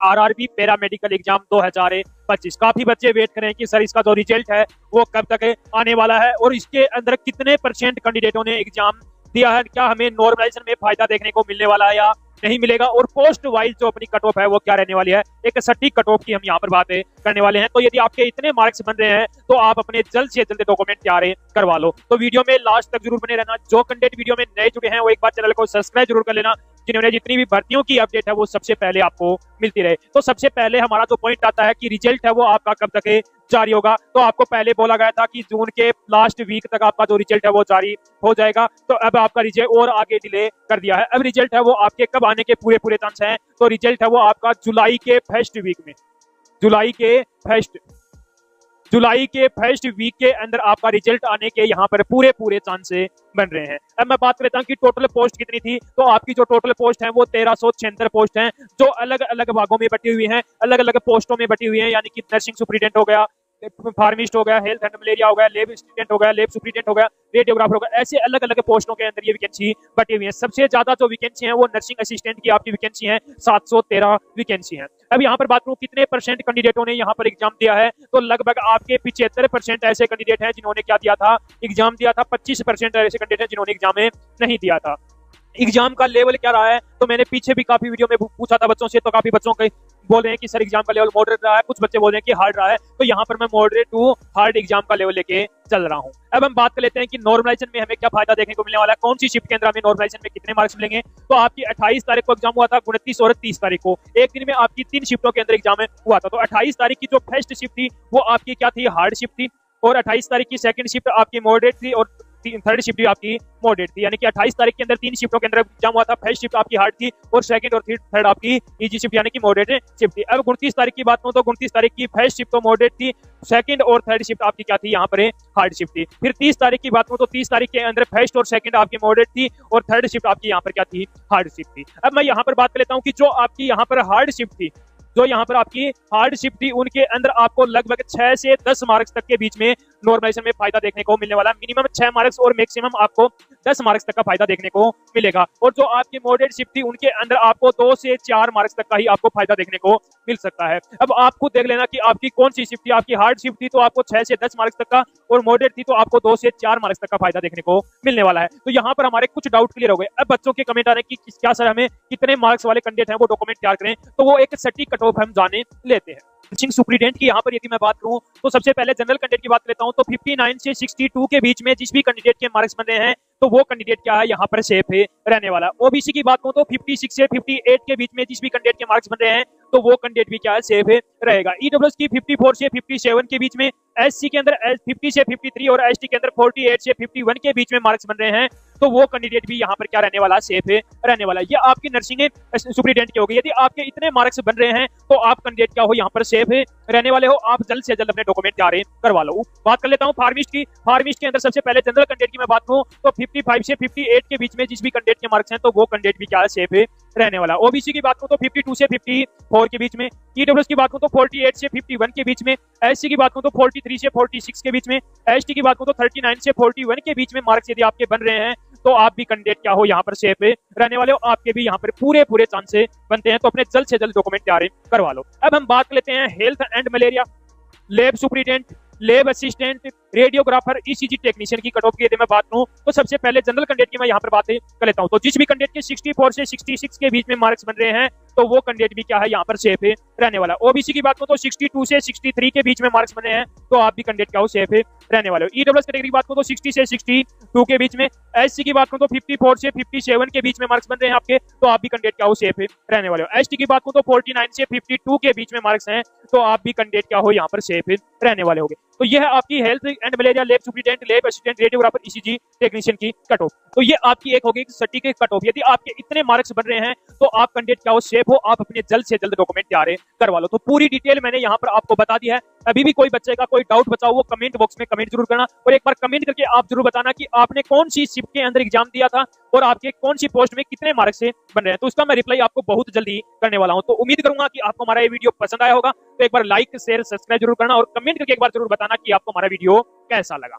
RRB paramedical exam 2025। काफी बच्चे wait करें कि सर इसका जो रिजल्ट है वो कब तक आने वाला है और इसके अंदर कितने % कैंडिडेटों ने एग्जाम दिया है, क्या हमें नॉर्मलाइजेशन में फायदा देखने को मिलने वाला है या नहीं मिलेगा, और पोस्ट वाइज जो अपनी कट ऑफ है वो क्या रहने वाली है। एक सटीक कट ऑफ की हम यहाँ पर बातें करने वाले हैं। तो यदि आपके इतने मार्क्स बन रहे हैं तो आप अपने जल्द से जल्द डॉक्यूमेंट तैयार करवा लो। तो वीडियो में लास्ट तक जरूर बने रहना। जो कंटेंट वीडियो में नए जुड़े हैं वो एक बार चैनल को सब्सक्राइब जरूर कर लेना, जिन्होंने जितनी भी भर्तियों की अपडेट है वो सबसे पहले आपको मिलती रहे। तो सबसे पहले हमारा जो पॉइंट आता है कि रिजल्ट है वो आपका कब तक जारी होगा। तो आपको पहले बोला गया था कि जून के लास्ट वीक तक आपका जो रिजल्ट है वो जारी हो जाएगा। तो अब आपका रिजल्ट और आगे डिले कर दिया है। अब रिजल्ट है वो आपके कब आने के पूरे पूरे चांस हैं। तो रिजल्ट है वो आपका जुलाई के फर्स्ट वीक में, जुलाई के फर्स्ट वीक के अंदर आपका रिजल्ट आने के यहाँ पर पूरे पूरे चांस बन रहे हैं। अब मैं बात करता हूँ कि टोटल पोस्ट कितनी थी। तो आपकी जो टोटल पोस्ट है वो 1376 पोस्ट हैं, जो अलग अलग भागों में बटी हुई हैं, अलग अलग पोस्टों में बटी हुई हैं। यानी कि नर्सिंग सुपरिटेंडेंट हो गया, फार्मिस्ट हो गया, हेल्थ एंड मलेरिया हो गया, लेब असिस्टेंट हो गया, लेब सुपरिटेंडेंट हो गया, रेडियोग्राफर हो गया, ऐसे अलग अलग पोस्टों के अंदर ये वैकेंसी बटी हुई है। सबसे ज्यादा जो वैकेंसी है वो नर्सिंग असिस्टेंट की आपकी वैकेंसी है, 713 वैकेंसी है। अब यहाँ पर बात करूँ कितने % कैंडिडेटों ने यहाँ पर एग्जाम दिया है। तो लगभग आपके 75% ऐसे कैंडिडेट हैं जिन्होंने क्या दिया था, एग्जाम दिया था। 25% ऐसे कैंडिडेट हैं जिन्होंने एग्जाम में नहीं दिया था। एग्जाम का लेवल क्या रहा है, तो मैंने पीछे भी काफी वीडियो में पूछा था बच्चों से, तो काफी बच्चों के बोल रहे हैं कि सर एग्जाम का लेवल मॉडरेट रहा है, कुछ बच्चे बोल रहे हैं कि हार्ड रहा है। तो यहाँ पर मैं मॉडरेट टू हार्ड एग्जाम का लेवल लेके चल रहा हूँ। अब हम बात कर लेते हैं कि नॉर्मलाइजेशन में हमें क्या फायदा देखने को मिलने वाला है, कौन सी शिफ्ट के अंदर हमें नॉर्मलाइजेशन में कितने मार्क्स मिलेंगे। तो आपकी 28 तारीख को एग्जाम हुआ था, 29 और 30 तारीख को एक दिन में आपकी 3 शिफ्टों के अंदर एग्जाम हुआ था। तो 28 तारीख की जो फर्स्ट शिफ्ट थी वो आपकी क्या थी, हार्ड शिफ्ट थी, और 28 तारीख की सेकंड शिफ्ट आपकी मॉडरेट थी, और थर्ड शिफ्ट भी आपकी मॉडरेट थी। यानी कि 28 तारीख के अंदर 3 शिफ्टों के अंदर एग्जाम हुआ था। फर्स्ट शिफ्ट आपकी हार्ड थी और सेकंड और थर्ड आपकी इजी शिफ्ट यानी कि मॉडरेट शिफ्ट थी। अब 29 तारीख की बात करूं तो 29 तारीख की फर्स्ट शिफ्ट तो मॉडरेट थी, सेकंड और थर्ड शिफ्ट आपकी क्या थी, यहाँ पर हार्ड शिफ्ट थी। फिर 30 तारीख की बात करूं तो 30 तारीख के अंदर फर्स्ट और सेकंड आपकी मॉडरेट थी और थर्ड शिफ्ट आपकी यहाँ पर क्या थी, हार्ड शिफ्ट थी। अब मैं यहाँ पर बात कर लेता हूँ कि जो आपकी यहाँ पर हार्ड शिफ्ट थी, जो यहाँ पर आपकी हार्ड शिफ्ट थी, उनके अंदर आपको लगभग 6 से 10 मार्क्स तक के बीच में नॉर्मलाइजेशन में फायदा देखने को मिलने वाला है। मिनिमम 6 मार्क्स और मैक्सिमम आपको 10 मार्क्स तक का फायदा देखने को मिलेगा। और जो आपकी मॉडरेट शिफ्ट थी उनके अंदर आपको 2 से 4 मार्क्स तक का ही आपको फायदा देखने को मिल सकता है। अब आप खुद देख लेना कि आपकी कौन सी शिफ्ट थी। आपकी हार्ड शिफ्ट थी तो आपको 6 से 10 मार्क्स तक का, और मॉडरेट थी तो आपको 2 से 4 मार्क्स तक का फायदा देखने को मिलने वाला है। तो यहाँ पर हमारे कुछ डाउट क्लियर हो गए। अब बच्चों के कमेंट आ रहे हैं कि क्या सर हमें कितने मार्क्स वाले कैंडिडेट हैं वो डॉक्यूमेंट तैयार करें। तो वो एक सटीक कट ऑफ हम जाने लेते हैं। नर्सिंग सुपरिटेंडेंट की यहाँ पर यदि मैं बात करूं तो सबसे पहले जनरल कैंडिडेट की बात लेता हूं। तो 59 से 62 के बीच में जिस भी कैंडिडेट के मार्क्स बन रहे हैं तो वो कैंडिडेट क्या है, यहाँ पर सेफ है रहने वाला। ओबीसी की बात करूं तो 56 से 58 के बीच में जिस भी कैंडिडेट के मार्क्स बन रहे हैं तो वो कैंडिडेट भी क्या है, सेफ है रहेगा। ईडब्ल्यूएस की 54 से 57 के बीच में, एससी के अंदर 50 से 53 और एसटी के अंदर 48 से 51 के बीच में मार्क्स बन रहे हैं तो वो कैंडिडेट भी यहाँ पर क्या रहने वाला, सेफ है रहने वाला। ये आपकी नर्सिंग सुपरिटेंडेंट की होगी। यदि आपके इतने मार्क्स बन रहे हैं तो आप कैंडिडेट क्या हो, यहाँ पर सेफ है रहने वाले हो। आप जल्द से जल्द अपने डॉक्यूमेंट तैयार करवा लो। बात कर लेता हूँ फार्मिस्ट की। फार्मिस्ट के अंदर सबसे पहले जनरल कैंडिडेट की मैं बात करूँ तो 55 से 58 के बीच में जिस भी कैंडिडेट के मार्क्स हैं तो वो कैंडिडेट भी क्या है, सेफ है रहने वाला। ओबीसी की बात करूं तो 52 से 54 के बीच में, ईडब्ल्यूएस की बात करूं तो 48 से 51 के बीच में, एससी की बात करूं तो 43 से 46 के बीच में, एसटी की बात करूं तो 39 से 41 के बीच में मार्क्स यदि आपके बन रहे हैं तो आप भी कैंडिडेट क्या हो, यहाँ पर सेफ रहने वाले हो। आपके भी यहाँ पर पूरे पूरे चांस बनते हैं। तो अपने जल्द से जल्द डॉक्यूमेंट तैयार करवा लो। अब हम बात लेते हैं health and malaria, lab superintendent, lab assistant, radiographer, ECG technician की कट ऑफ की यदि मैं बात करूं तो सबसे पहले जनरल कैंडिडेट की मैं यहाँ पर बातें कर लेता हूं। तो जिस भी कैंडिडेट के 64 से 66 के बीच में मार्क्स बन रहे हैं तो वो कैंडिडेट भी क्या है, यहाँ पर सेफ है रहने वाला। ओबीसी की बात करूं तो 62 से 63 के बीच में मार्क्स बने हैं तो आप भी कैंडिडेट क्या हो, सेफ है रहने वाले हो। ईडब्ल्यूएस कैटेगरी की बात करूं तो 60 से 62 के बीच में, एससी की बात करूं तो 54 से 57 के बीच में मार्क्स बन रहे हैं आपके तो आप भी कैंडिडेट क्या हो, सेफ है रहने वाले हो। एसटी की बात करूं तो 49 से 52 के बीच में मार्क्स हैं तो आप भी कैंडिडेट क्या हो, यहाँ पर सेफ है रहने वाले होंगे। तो यह है आपकी health and malaria, lab superintendent, lab assistant, radiographer, ECG technician की कट ऑफ। तो ये आपकी एक होगी सटीक कट ऑफ। यदि आपके इतने मार्क्स बन रहे हैं तो आप कैंडिडेट क्या हो, सेफ हो। आप अपने जल्द से जल्द डॉक्यूमेंट तैयार करवा लो। तो पूरी डिटेल मैंने यहाँ पर आपको बता दी है। अभी भी कोई बच्चे का कोई डाउट बचा हो वो कमेंट बॉक्स में कमेंट जरूर करना, और एक बार कमेंट करके आप जरूर बताना कि आपने कौन सी शिफ्ट के अंदर एग्जाम दिया था और आपके कौन सी पोस्ट में कितने मार्क्स से बन रहे हैं। तो उसका मैं रिप्लाई आपको बहुत जल्दी करने वाला हूं। तो उम्मीद करूंगा कि आपको हमारा ये वीडियो पसंद आया होगा। तो एक बार लाइक शेयर सब्सक्राइब जरूर करना और कमेंट करके एक बार जरूर बताना कि आपको हमारा वीडियो कैसा लगा।